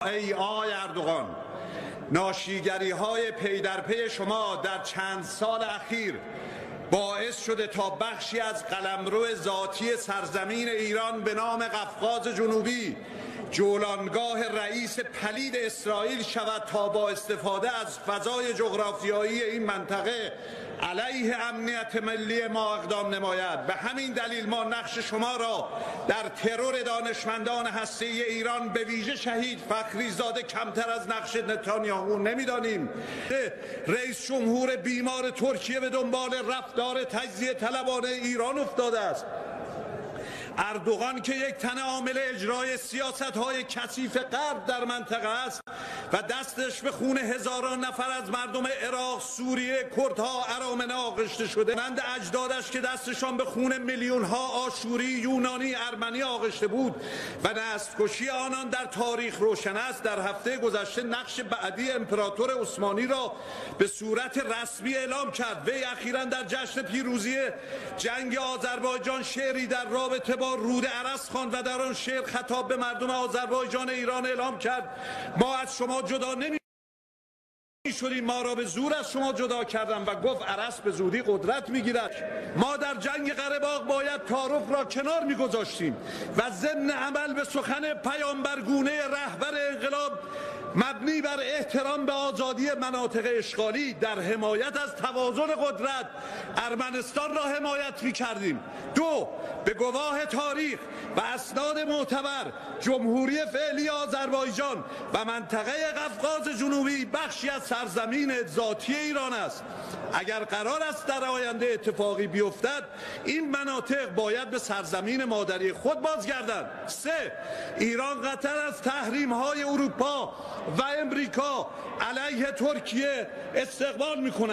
ای آقای اردوغان، ناشیگری های پی در پی شما در چند سال اخیر باعث شده تا بخشی از قلمرو ذاتی سرزمین ایران به نام قفقاز جنوبی جولانگاه رئیس پلید اسرائیل شود تا با استفاده از فضای جغرافیایی این منطقه علیه امنیت ملی ما اقدام نماید. به همین دلیل ما نقش شما را در ترور دانشمندان هسته‌ای ایران به ویژه شهید فخریزاده کمتر از نقش نتانیاهو نمی‌دانیم. رئیس جمهور بیمار ترکیه به دنبال رفتار تجزیه طلبانه ایران افتاده است. اردوغان که یک تن عامل اجرای سیاست‌های کثیف غرب در منطقه است و دستش به خون هزاران نفر از مردم عراق، سوریه، کردها، ارامنه آغشته شده، مانند اجدادش که دستشان به خون میلیون‌ها آشوری، یونانی، ارمنی آغشته بود و نسل‌کشی آنان در تاریخ روشن است. در هفته گذشته نقش بعدی امپراتور عثمانی را به صورت رسمی اعلام کرد. وی اخیراً در جشن پیروزی جنگ آذربایجان شعری در رابطه با رود ارس خواند و در آن شعر خطاب به مردم آذربایجان ایران اعلام کرد: ما از شما جدا نمی‌شدیم، ما را به زور از شما جدا کردن، و گفت ارس به زودی قدرت میگیرد. ما در جنگ قره باغ باید تعارف را کنار میگذاشتیم و ضمن عمل به سخن پیامبرگونه رهبر انقلاب مبنی بر احترام به آزادی مناطق اشغالی در حمایت از توازن قدرت ارمنستان را حمایت می‌کردیم. دو، به گواه تاریخ و اسناد معتبر جمهوری فعلی آذربایجان و منطقه قفقاز جنوبی بخشی از سرزمین ذاتی ایران است. اگر قرار است در آینده اتفاقی بیفتد، این مناطق باید به سرزمین مادری خود بازگردند. سه، ایران قطر از تحریم‌های اروپا و امریکا علیه ترکیه استقبال می‌کند.